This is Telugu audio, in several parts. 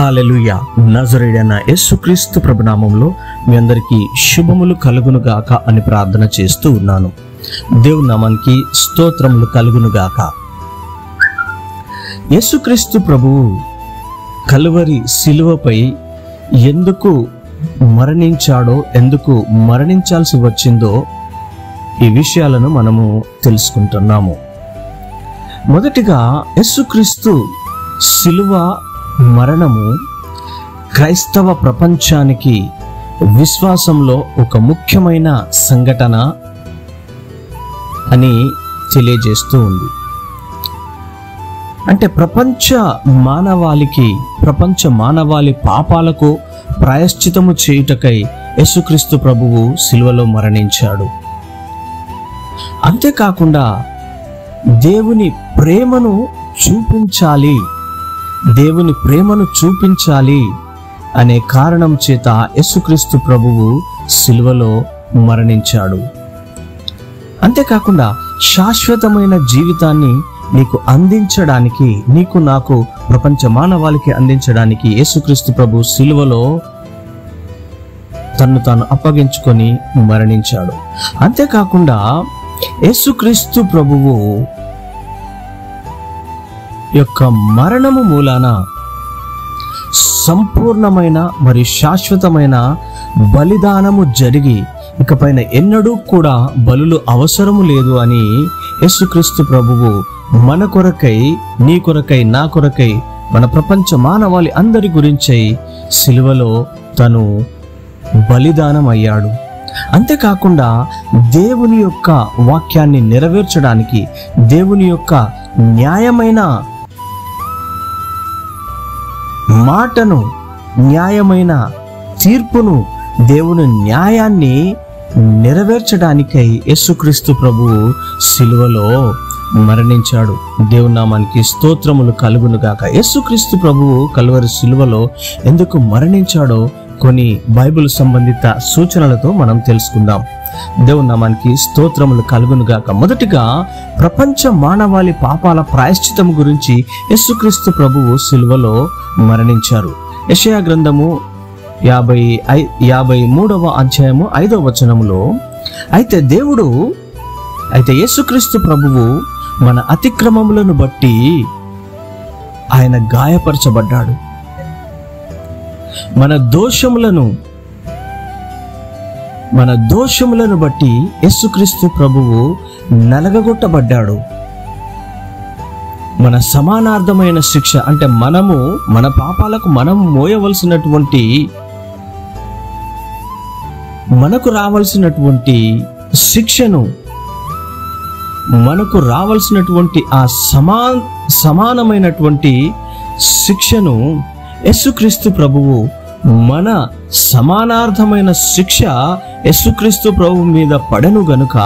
హల్లెలూయా. నజరేయుడైన యేసుక్రీస్తు ప్రభునామంలో మీ అందరికీ శుభములు కలుగును గాక అని ప్రార్థన చేస్తూ ఉన్నాను. దేవుని నామానికి స్తోత్రములు కలుగును గాక. యేసుక్రీస్తు ప్రభువు కలువరి శిలువపై ఎందుకు మరణించాడో, ఎందుకు మరణించాల్సి వచ్చిందో ఈ విషయాలను మనము తెలుసుకుంటున్నాము. మొదటిగా యేసుక్రీస్తు శిలువ మరణము క్రైస్తవ ప్రపంచానికి విశ్వాసంలో ఒక ముఖ్యమైన సంఘటన అని తెలియజేస్తూ ఉంది. అంటే ప్రపంచ మానవాళి పాపాలకు ప్రాయశ్చితము చేయుటకై యేసుక్రీస్తు ప్రభువు శిలువలో మరణించాడు. అంతేకాకుండా దేవుని ప్రేమను చూపించాలి అనే కారణం చేత యేసుక్రీస్తు ప్రభువు శిలువలో మరణించాడు. అంతేకాకుండా శాశ్వతమైన జీవితాన్ని నీకు అందించడానికి, నీకు నాకు ప్రపంచ మానవాళికి అందించడానికి యేసుక్రీస్తు ప్రభు శిలువలో తన్ను తాను అప్పగించుకొని మరణించాడు. అంతేకాకుండా యేసుక్రీస్తు ప్రభువు యొక్క మరణము మూలాన సంపూర్ణమైన మరియు శాశ్వతమైన బలిదానము జరిగి ఇకపైన ఎన్నడూ కూడా బలులు అవసరము లేదు అని యేసుక్రీస్తు ప్రభువు మన కొరకై, నీ కొరకై, నా కొరకై, మన ప్రపంచ మానవాళి అందరి గురించై సిలువలో తను బలిదానం అయ్యాడు. అంతేకాకుండా దేవుని యొక్క వాక్యాన్ని నెరవేర్చడానికి, దేవుని యొక్క న్యాయమైన మాటను, న్యాయమైన తీర్పును, దేవుని న్యాయాన్ని నెరవేర్చడానికై యేసుక్రీస్తు ప్రభువు శిలువలో మరణించాడు. దేవుని నామానికి స్తోత్రములు కలుగును గాక. యేసుక్రీస్తు ప్రభువు కలువరి శిలువలో ఎందుకు మరణించాడో కొన్ని బైబిల్ సంబంధిత సూచనలతో మనం తెలుసుకుందాం. దేవుని నామానికి స్తోత్రములు కలుగును గాక. మొదటిగా ప్రపంచ మానవాళి పాపాల ప్రాయశ్చితం గురించి యేసుక్రీస్తు ప్రభువు శిలువలో మరణించారు. యెషయా గ్రంథము 53వ అధ్యాయము 5వ వచనములో, అయితే యేసుక్రీస్తు ప్రభువు మన అతిక్రమములను బట్టి ఆయన గాయపరచబడ్డాడు, మన దోషములను బట్టి యేసుక్రీస్తు ప్రభువు నలగగొట్టబడ్డాడు. మన సమానార్థమైన శిక్ష, అంటే మన పాపాలకు మనము మోయవలసినటువంటి, మనకు రావాల్సినటువంటి శిక్షను, మనకు రావాల్సినటువంటి ఆ సమానమైనటువంటి శిక్షను యేసుక్రీస్తు ప్రభువు, మన సమానార్థమైన శిక్ష యేసుక్రీస్తు ప్రభువు మీద పడెను గనుక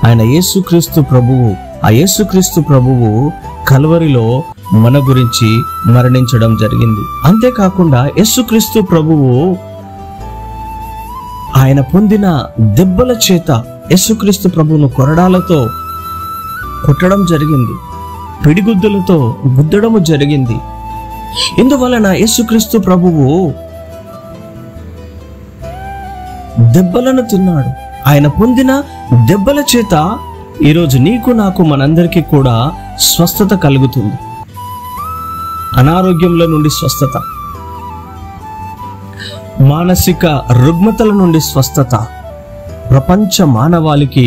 ఆయన యేసుక్రీస్తు ప్రభువు కల్వరిలో మన గురించి మరణించడం జరిగింది. అంతేకాకుండా యేసుక్రీస్తు ప్రభువు ఆయన పొందిన దెబ్బల చేత యేసుక్రీస్తు ప్రభువును కొరడాలతో కొట్టడం జరిగింది, పిడిగుద్దులతో గుద్దడము జరిగింది. ఇందువలన యేసుక్రీస్తు ప్రభువు దెబ్బలను తిన్నాడు. ఆయన పొందిన దెబ్బల చేత ఈరోజు నీకు, నాకు, మనందరికీ కూడా స్వస్థత కలుగుతుంది. అనారోగ్యంలో నుండి స్వస్థత, మానసిక రుగ్మతల నుండి స్వస్థత, ప్రపంచ మానవాళికి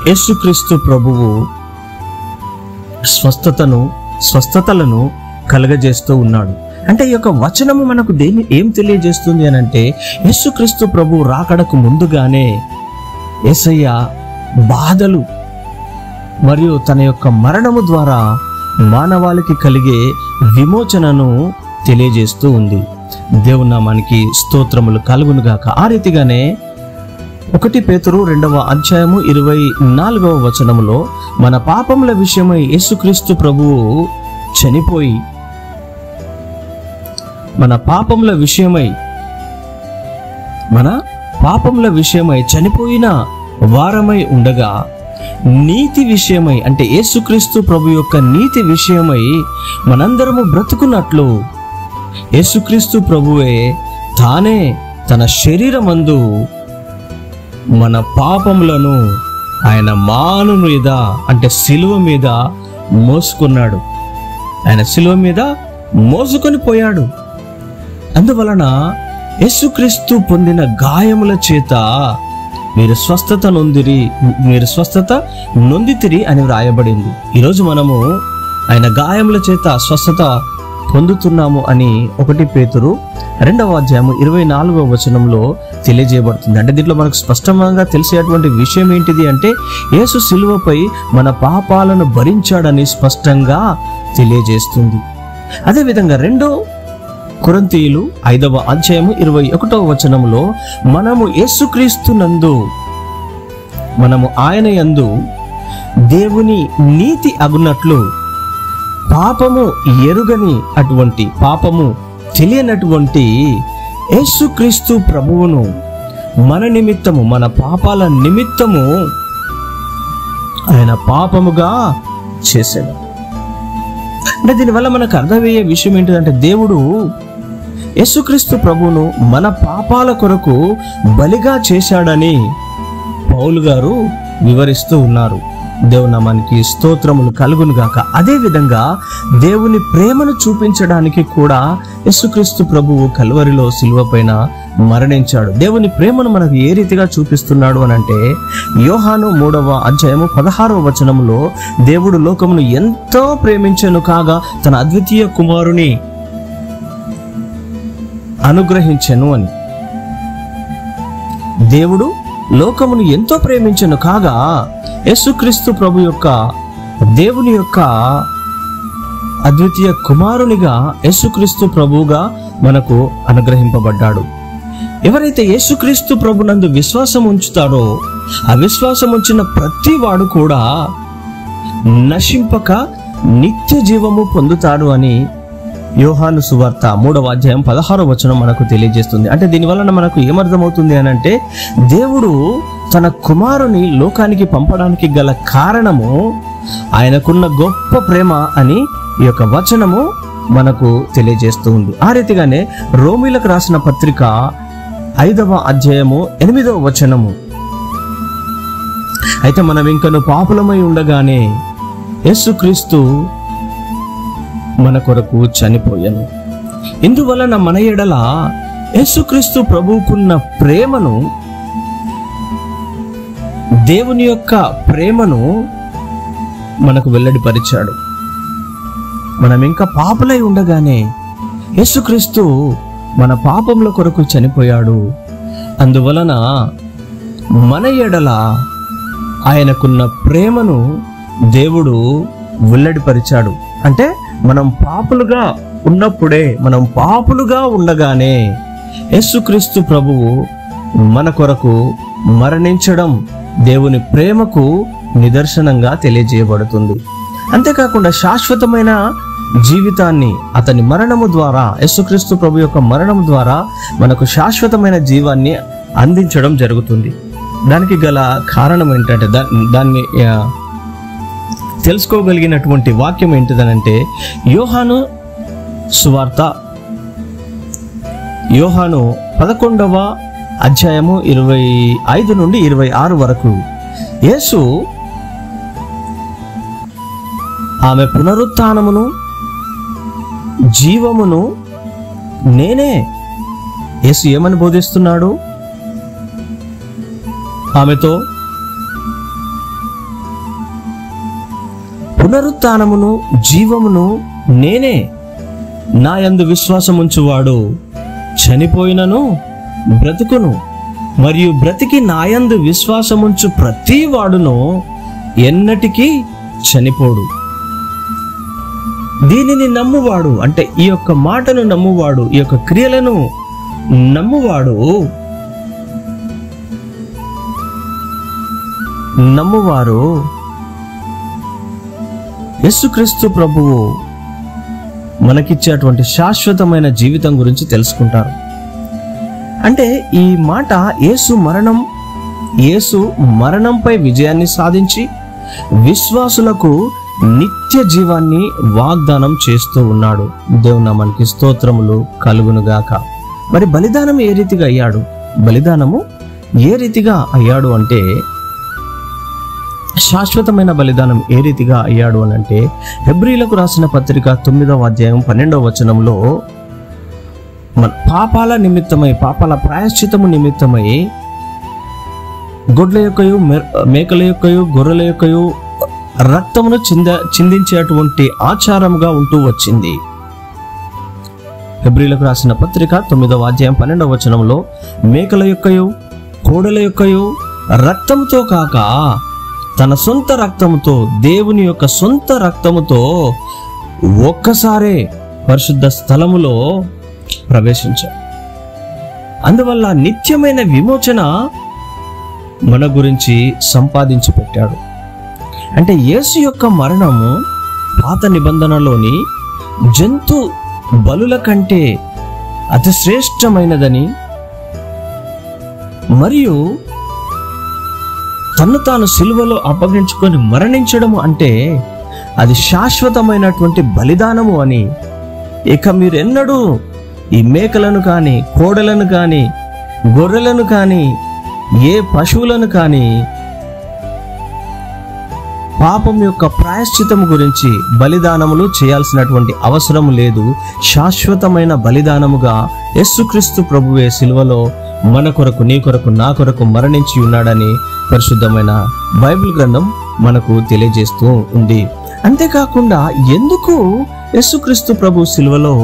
యేసుక్రీస్తు ప్రభువు స్వస్థతలను కలుగజేస్తూ ఉన్నాడు. అంటే ఈ యొక్క వచనము మనకు ఏం తెలియజేస్తుంది అని అంటే, యేసుక్రీస్తు ప్రభువు రాకడకు ముందుగానే యేసయ్య బాధలు మరియు తన యొక్క మరణము ద్వారా మానవాళికి కలిగే విమోచనను తెలియజేస్తూ ఉంది. దేవుని నామానికి స్తోత్రములు కలుగును గాక. ఆ రీతిగానే 1 పేతురు 2వ అధ్యాయము 24వ వచనములో, మన పాపముల విషయమై యేసుక్రీస్తు ప్రభువు చనిపోయి, మన పాపముల విషయమై చనిపోయిన వారమై ఉండగా నీతి విషయమై, అంటే యేసుక్రీస్తు ప్రభు యొక్క నీతి విషయమై మనందరము బ్రతుకున్నట్లు యేసుక్రీస్తు ప్రభువే తానే తన శరీరమందు మన పాపములను ఆయన మాను మీద, అంటే శిలువ మీద మోసుకున్నాడు. ఆయన శిలువ మీద మోసుకొని పోయాడు. అందువలన యేసుక్రీస్తు పొందిన గాయముల చేత మీరు స్వస్థత నొందితిరి అని వ్రాయబడింది. ఈరోజు మనము ఆయన గాయముల చేత స్వస్థత పొందుతున్నాము అని 1 పేతురు 2:24 తెలియజేయబడుతుంది. అంటే దీంట్లో మనకు స్పష్టంగా తెలిసేటువంటి విషయం ఏంటిది అంటే యేసు శిలువపై మన పాపాలను భరించాడని స్పష్టంగా తెలియజేస్తుంది. అదేవిధంగా 2 కొరింథీయులు 5:21 మనము యేసుక్రీస్తునందు, మనము ఆయన యందు దేవుని నీతి అగునట్లు పాపము ఎరుగని అటువంటి, పాపము తెలియనటువంటి యేసుక్రీస్తు ప్రభువును మన నిమిత్తము, మన పాపాల నిమిత్తము ఆయన పాపముగా చేశాడు. అంటే దీనివల్ల మనకు అర్థమయ్యే విషయం ఏంటిదంటే దేవుడు యేసుక్రీస్తు ప్రభువును మన పాపాల కొరకు బలిగా చేశాడని పౌలు గారు వివరిస్తూ ఉన్నారు. దేవుని నామానికి స్తోత్రములు కలుగును గాక. అదే విధంగా దేవుని ప్రేమను చూపించడానికి కూడా యేసుక్రీస్తు ప్రభువు కల్వరిలో శిలువ పైన మరణించాడు. దేవుని ప్రేమను మనకు ఏ రీతిగా చూపిస్తున్నాడు అని అంటే యోహాను 3:16 దేవుడు లోకమును ఎంతో ప్రేమించెను కాగా తన అద్వితీయ కుమారుని అనుగ్రహించెను అని. దేవుడు లోకమును ఎంతో ప్రేమించెను కాగా యేసుక్రీస్తు ప్రభు యొక్క, దేవుని యొక్క అద్వితీయ కుమారునిగా యేసుక్రీస్తు ప్రభువుగా మనకు అనుగ్రహింపబడ్డాడు. ఎవరైతే యేసుక్రీస్తు ప్రభునందు విశ్వాసం ఉంచుతారో ఆ విశ్వాసం ఉంచిన ప్రతి వాడు కూడా నశింపక నిత్య జీవము పొందుతాడు అని యోహాను సువార్త 3:16 మనకు తెలియజేస్తుంది. అంటే దీనివలన మనకు ఏమర్థమవుతుంది అని అంటే దేవుడు తన కుమారుని లోకానికి పంపడానికి గల కారణము ఆయనకున్న గొప్ప ప్రేమ అని ఈ యొక్క వచనము మనకు తెలియజేస్తూ ఉంది. ఆ రీతిగానే రోమీలకు రాసిన పత్రిక 5:8 అయితే మనం ఇంకను పాపులమై ఉండగానే యేసుక్రీస్తు మన కొరకు చనిపోయాను. ఇందువలన మన ఎడల యేసుక్రీస్తు ప్రభువుకున్న ప్రేమను, దేవుని యొక్క ప్రేమను మనకు వెల్లడిపరిచాడు. మనం ఇంకా పాపులై ఉండగానే యేసుక్రీస్తు మన పాపముల కొరకు చనిపోయాడు. అందువలన మన ఎడల ఆయనకున్న ప్రేమను దేవుడు వెల్లడిపరిచాడు. అంటే మనం పాపులుగా ఉన్నప్పుడే, మనం పాపులుగా ఉండగానే యేసుక్రీస్తు ప్రభువు మన కొరకు మరణించడం దేవుని ప్రేమకు నిదర్శనంగా తెలియజేయబడుతుంది. అంతేకాకుండా శాశ్వతమైన జీవితాన్ని అతని మరణము ద్వారా, యేసుక్రీస్తు ప్రభు యొక్క మరణము ద్వారా మనకు శాశ్వతమైన జీవాన్ని అందించడం జరుగుతుంది. దానికి గల కారణం ఏంటంటే దాన్ని తెలుసుకోగలిగినటువంటి వాక్యం ఏంటిదనంటే యోహాను సువార్త, యోహాను 11:25-26 యేసు ఆమె పునరుత్థానమును జీవమును నేనే. యేసు ఏమని బోధిస్తున్నాడు ఆమెతో? పునరుత్థానమును జీవమును నేనే. నా యందు విశ్వాసముంచువాడు చనిపోయినను బ్రతుకును, మరియు బ్రతికి నా యందు విశ్వాసముంచు ప్రతి వాడును ఎన్నటికీ చనిపోడు. దీనిని నమ్మువాడు, అంటే ఈ యొక్క మాటను నమ్మువాడు, ఈ యొక్క క్రియలను నమ్మువారు యేసుక్రీస్తు ప్రభువు మనకిచ్చేటువంటి శాశ్వతమైన జీవితం గురించి తెలుసుకుంటారు. అంటే ఈ మాట యేసు మరణం యేసు మరణంపై విజయాన్ని సాధించి విశ్వాసులకు నిత్య జీవాన్ని వాగ్దానం చేస్తూ ఉన్నాడు. దేవుని నామానికి స్తోత్రములు కలుగునుగాక. మరి బలిదానం ఏ రీతిగా అయ్యాడు? బలిదానము ఏ రీతిగా అయ్యాడు అంటే, శాశ్వతమైన బలిదానం ఏ రీతిగా అయ్యాడు అని అంటే, హెబ్రీలకు రాసిన పత్రిక 9వ అధ్యాయం 12వ వచనంలో, మన పాపాల నిమిత్తమై, పాపాల ప్రాయశ్చితము నిమిత్తమై గొడ్ల యొక్కయు మేకల యొక్కయు గొర్రెల యొక్కయు రక్తమును చిందించేటువంటి ఆచారముగా ఉంటూ వచ్చింది. హెబ్రీలకు రాసిన పత్రిక 9వ అధ్యాయం 12వ వచనంలో, మేకల యొక్కయు కోడల యొక్కయు రక్తముతో కాక తన సొంత రక్తముతో, దేవుని యొక్క సొంత రక్తముతో ఒక్కసారే పరిశుద్ధ స్థలములో ప్రవేశించాడు. అందువల్ల నిత్యమైన విమోచన మన గురించి సంపాదించి పెట్టాడు. అంటే యేసు యొక్క మరణము పాత నిబంధనలోని జంతు బలుల కంటే అతి శ్రేష్టమైనదని, మరియు తన్ను తాను సిలువలో అప్పగించుకొని మరణించడము అంటే అది శాశ్వతమైనటువంటి బలిదానము అని, ఇక మీరెన్నడూ ఈ మేకలను కానీ, కోడలను కానీ, గొర్రెలను కానీ, ఏ పశువులను కానీ పాపం యొక్క ప్రాయశ్చితం గురించి బలిదానములు చేయాల్సినటువంటి అవసరం లేదు. శాశ్వతమైన బలిదానముగా యేసుక్రీస్తు ప్రభువే సిలువలో మన కొరకు, నీ కొరకు, నా కొరకు మరణించి ఉన్నాడని పరిశుద్ధమైన బైబిల్ గ్రంథం మనకు తెలియజేస్తూ ఉంది. అంతేకాకుండా ఎందుకు యేసుక్రీస్తు ప్రభు సిలువలో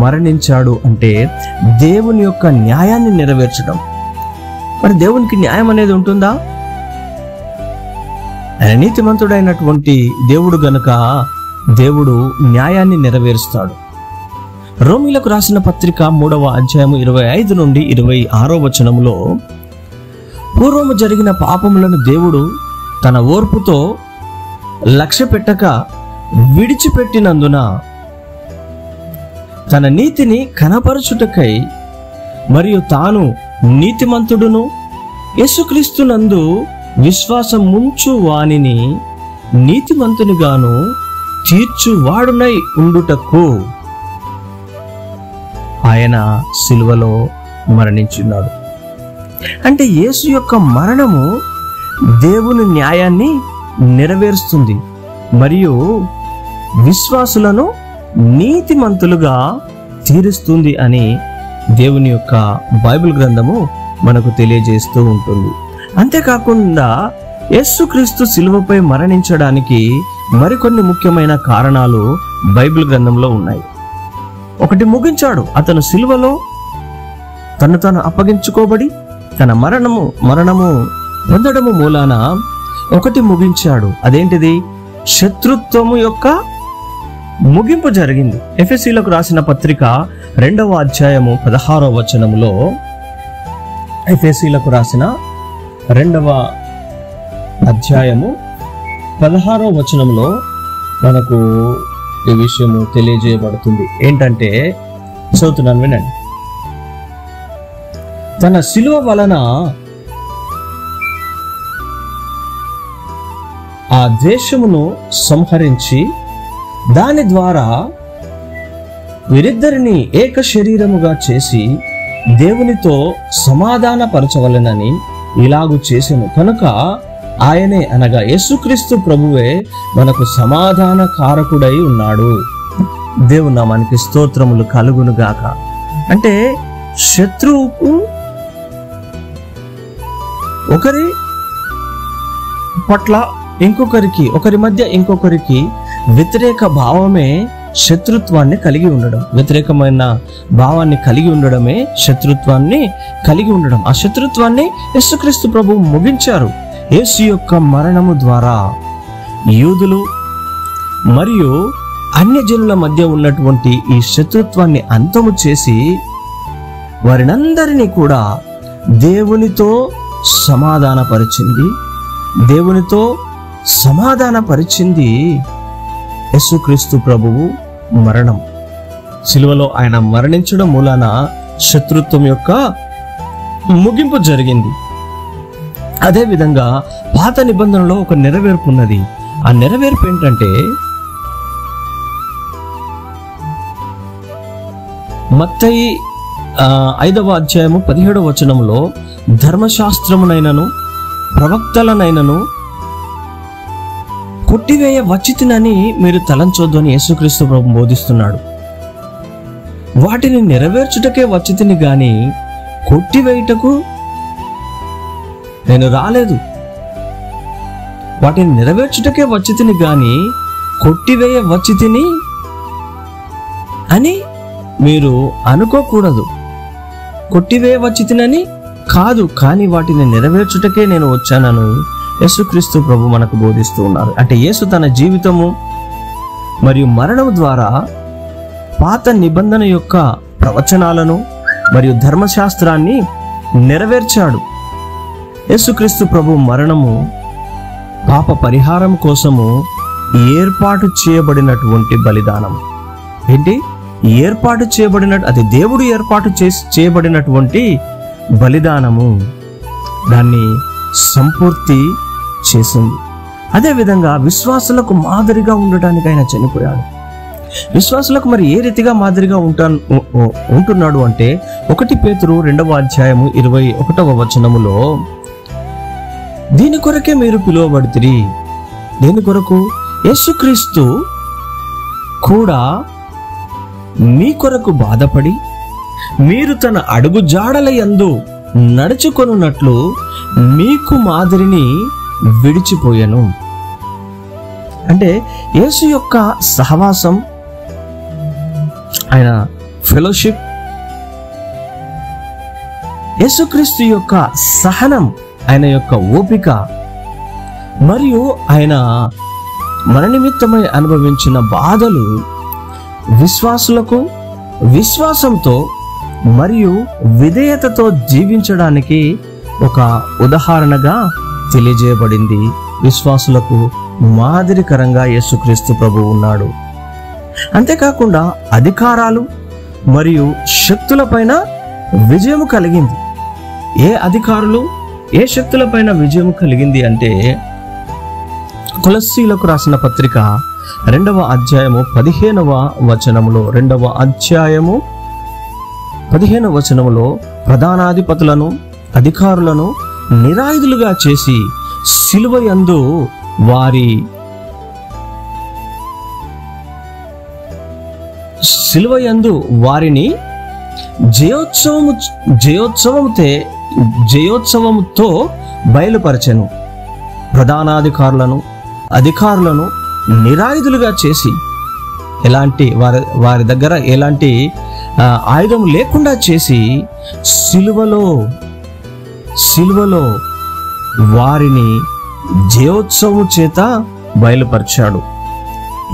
మరణించాడు అంటే, దేవుని యొక్క న్యాయాన్ని నెరవేర్చడం. మరి దేవునికి న్యాయం అనేది ఉంటుందా? ఆయన నీతిమంతుడైనటువంటి దేవుడు గనుక దేవుడు న్యాయాన్ని నెరవేరుస్తాడు. రోమీలకు రాసిన పత్రిక 3వ అధ్యాయం 25 నుండి 26వ వచనంలో, పూర్వము జరిగిన పాపములను దేవుడు తన ఓర్పుతో లక్ష్య పెట్టక విడిచిపెట్టినందున తన నీతిని కనపరచుటకై మరియు తాను నీతిమంతుడును యేసుక్రీస్తునందు విశ్వాసం ఉంచు వానిని నీతిమంతునిగాను తీర్చువాడునై ఉండుటకు ఆయన సిలువలో మరణించున్నాడు. అంటే యేసు యొక్క మరణము దేవుని న్యాయాన్ని నెరవేరుస్తుంది మరియు విశ్వాసులను నీతిమంతులుగా తీరుస్తుంది అని దేవుని యొక్క బైబిల్ గ్రంథము మనకు తెలియజేస్తూ ఉంటుంది. అంతేకాకుండా యేసుక్రీస్తు సిలువపై మరణించడానికి మరికొన్ని ముఖ్యమైన కారణాలు బైబిల్ గ్రంథంలో ఉన్నాయి. ఒకటి, ముగించాడు. అతను సిలువలో తను అప్పగించుకోబడి తన మరణము పొందడము మూలాన ఒకటి ముగించాడు. అదేంటిది? శత్రుత్వము యొక్క ముగింపు జరిగింది. ఎఫెసీలకు రాసిన పత్రిక 2వ అధ్యాయము 16వ వచనములో, ఎఫెసీలకు రాసిన 2వ అధ్యాయము 16వ వచనంలో మనకు ఈ విషయము తెలియజేయబడుతుంది. ఏంటంటే, చదువుతున్నాను వినండి. తన శిలువ వలన ఆ ద్వేషమును సంహరించి దాని ద్వారా వీరిద్దరిని ఏక శరీరముగా చేసి దేవునితో సమాధాన పరచవలెనని ఇలాగు చేసెను. కనుక ఆయనే, అనగా యేసుక్రీస్తు ప్రభువే మనకు సమాధాన కారకుడై ఉన్నాడు. దేవుని నామానికి స్తోత్రములు కలుగునుగాక. అంటే శత్రువుకు ఒకరి పట్ల ఇంకొకరికి, ఒకరి మధ్య ఇంకొకరికి వ్యతిరేక భావమే శత్రుత్వాన్ని కలిగి ఉండడం. వ్యతిరేకమైన భావాన్ని కలిగి ఉండడమే శత్రుత్వాన్ని కలిగి ఉండడం. ఆ శత్రుత్వాన్ని యేసుక్రీస్తు ప్రభువు ముగించారు. యేసు యొక్క మరణము ద్వారా యూదులు మరియు అన్యజనుల మధ్య ఉన్నటువంటి ఈ శత్రుత్వాన్ని అంతము చేసి వారినందరినీ కూడా దేవునితో సమాధానపరిచింది. దేవునితో సమాధానపరిచింది యేసుక్రీస్తు ప్రభువు మరణం. సిలువలో ఆయన మరణించడం మూలాన శత్రుత్వం యొక్క ముగింపు జరిగింది. అదేవిధంగా పాత నిబంధనలో ఒక నెరవేర్పు ఉన్నది. ఆ నెరవేర్పు ఏంటంటే మత్తయి 5వ అధ్యాయము 17వ వచనంలో ధర్మశాస్త్రమునైనను ప్రవక్తలనైనను కొట్టివేయ వచ్చితినని మీరు తలంచొద్దు అని యేసుక్రీస్తు ప్రభు బోధిస్తున్నాడు. వాటిని నెరవేర్చుటకే వచ్చితిని గాని కొట్టివేయుటకు నేను రాలేదు. వాటిని నెరవేర్చుటకే వచ్చితిని గాని కొట్టివేయ వచ్చితిని అని మీరు అనుకోకూడదు. కొట్టివేయ వచ్చితినని కాదు, కానీ వాటిని నెరవేర్చుటకే నేను వచ్చానని యేసుక్రీస్తు ప్రభు మనకు బోధిస్తూ ఉన్నారు. అంటే యేసు తన జీవితము మరియు మరణం ద్వారా పాత నిబంధన యొక్క ప్రవచనాలను మరియు ధర్మశాస్త్రాన్ని నెరవేర్చాడు. యేసుక్రీస్తు ప్రభు మరణము పాప పరిహారం కోసము ఏర్పాటు చేయబడినటువంటి బలిదానం. ఏంటి? ఏర్పాటు చేయబడినట్టు, అది దేవుడు ఏర్పాటు చేయబడినటువంటి బలిదానము. దాన్ని సంపూర్తి చేసింది. అదేవిధంగా విశ్వాసులకు మాదిరిగా ఉండటానికి ఆయన చనిపోయాడు. విశ్వాసులకు మరి ఏ రీతిగా మాదిరిగా ఉంటున్నాడు అంటే 1 పేతురు 2వ అధ్యాయము 21వ వచనములో దీని కొరకే మీరు పిలువబడితిరి. దేని కొరకు? యేసుక్రీస్తు కూడా మీ కొరకు బాధపడి మీరు తన అడుగు జాడల యందు నడుచుకొనున్నట్లు మీకు మాదిరిని విడిచిపోయాను. అంటే యేసు యొక్క సహవాసం, ఆయన ఫెలోషిప్, యేసుక్రీస్తు యొక్క సహనం, ఆయన యొక్క ఓపిక, మరియు ఆయన మన నిమిత్తమై అనుభవించిన బాధలు విశ్వాసులకు విశ్వాసంతో మరియు విధేయతతో జీవించడానికి ఒక ఉదాహరణగా తెలియజేయబడింది. విశ్వాసులకు మాదిరికరంగా యేసుక్రీస్తు ప్రభు ఉన్నాడు. అంతేకాకుండా అధికారాలు మరియు శక్తులపైన విజయం కలిగింది. ఏ అధికారులు, ఏ శక్తులపైన విజయం కలిగింది అంటే కొలస్సీలకు రాసిన పత్రిక 2వ అధ్యాయము 15వ వచనములో 2వ అధ్యాయము 15వ వచనములో ప్రధానాధిపతులను అధికారులను నిరాయుధులుగా చేసి సిలువ యందు వారిని జయోత్సవముతో బయలుపరచెను. ప్రధానాధికారులను అధికారులను నిరాయుధులుగా చేసి, ఎలాంటి వారి దగ్గర ఎలాంటి ఆయుధం లేకుండా చేసి సిలువలో వారిని జయోత్సవం చేత బయలుపరిచాడు.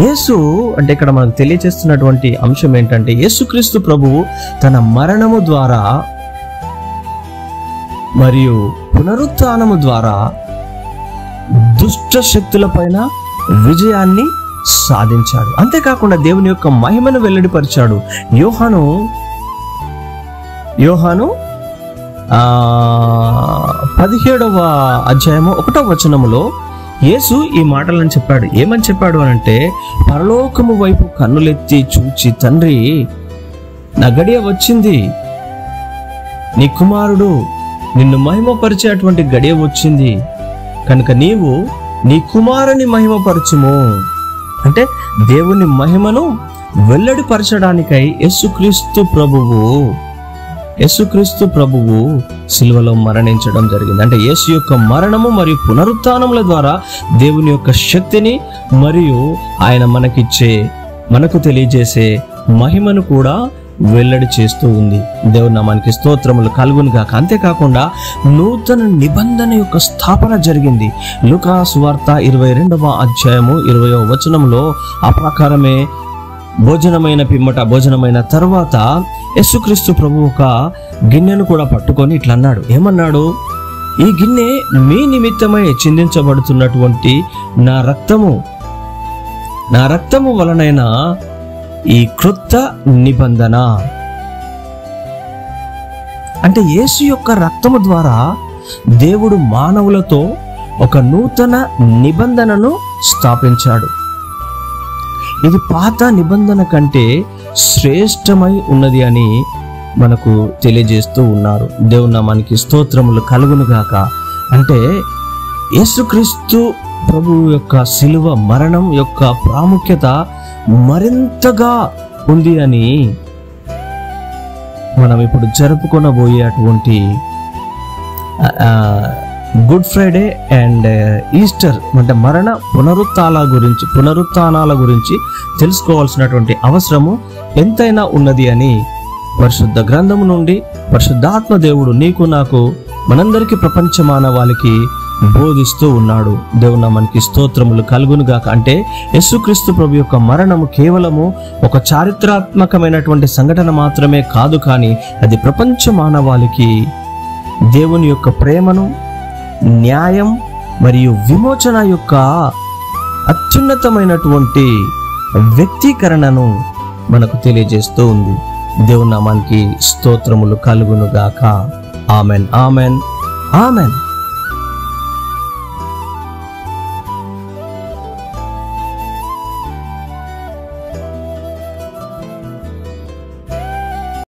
యేసు అంటే ఇక్కడ మనకు తెలియజేస్తున్నటువంటి అంశం ఏంటంటే యేసుక్రీస్తు ప్రభువు తన మరణము ద్వారా మరియు పునరుత్థానము ద్వారా దుష్ట శక్తులపైన విజయాన్ని సాధించాడు. అంతేకాకుండా దేవుని యొక్క మహిమను వెల్లడిపరిచాడు. యోహాను 17వ అధ్యాయము 1వ వచనములో యేసు ఈ మాటలను చెప్పాడు. ఏమని చెప్పాడు అనంటే, పరలోకము వైపు కన్నులెత్తి చూచి, తండ్రి, నా గడియ వచ్చింది, నీ కుమారుడు నిన్ను మహిమపరిచేటువంటి గడియ వచ్చింది కనుక నీవు నీ కుమారుని మహిమపరచుము. అంటే దేవుని మహిమను వెల్లడిపరచడానికై యేసుక్రీస్తు ప్రభువు సిలువలో మరణించడం జరిగింది. అంటే యేసు యొక్క మరణము మరియు పునరుత్థానముల ద్వారా దేవుని యొక్క శక్తిని మరియు ఆయన మనకు తెలియజేసే మహిమను కూడా వెల్లడి చేస్తూ ఉంది. దేవుని నామానికి స్తోత్రములు కలుగును గాక. అంతేకాకుండా నూతన నిబంధన యొక్క స్థాపన జరిగింది. లూకా సువార్త 22వ అధ్యాయము 20వ వచనంలో ఆ ప్రకారమే భోజనమైన తర్వాత యేసుక్రీస్తు ప్రభు ఒక గిన్నెను కూడా పట్టుకొని ఇట్లా అన్నాడు. ఏమన్నాడు? ఈ గిన్నె మీ నిమిత్తమై చిందించబడుతున్నటువంటి నా రక్తము వలనైన ఈ క్రొత్త నిబంధన. అంటే యేసు యొక్క రక్తము ద్వారా దేవుడు మానవులతో ఒక నూతన నిబంధనను స్థాపించాడు. ఇది పాత నిబంధన కంటే శ్రేష్టమై ఉన్నది అని మనకు తెలియజేస్తూ ఉన్నారు. దేవుని నామానికి స్తోత్రములు కలుగును గాక. అంటే యేసుక్రీస్తు ప్రభు యొక్క శిలువ మరణం యొక్క ప్రాముఖ్యత మరింతగా ఉంది అని మనం ఇప్పుడు జరుపుకొనబోయే అటువంటి గుడ్ ఫ్రైడే అండ్ ఈస్టర్ అంటే మరణ పునరుత్థానాల గురించి తెలుసుకోవాల్సినటువంటి అవసరము ఎంతైనా ఉన్నది అని పరిశుద్ధ గ్రంథము నుండి పరిశుద్ధాత్మ దేవుడు నీకు నాకు మనందరికీ ప్రపంచ మానవాళికి బోధిస్తూ ఉన్నాడు. దేవుని నామానికి స్తోత్రములు కలుగును గాక. అంటే యేసుక్రీస్తు ప్రభు యొక్క మరణము కేవలము ఒక చారిత్రాత్మకమైనటువంటి సంఘటన మాత్రమే కాదు, కానీ అది ప్రపంచ మానవాళికి దేవుని యొక్క ప్రేమను, న్యాయం మరియు విమోచన యొక్క అత్యున్నతమైనటువంటి వ్యక్తీకరణను మనకు తెలియజేస్తూ ఉంది. దేవుని నామానికి స్తోత్రములు కలుగును గాక. Amen, amen, amen.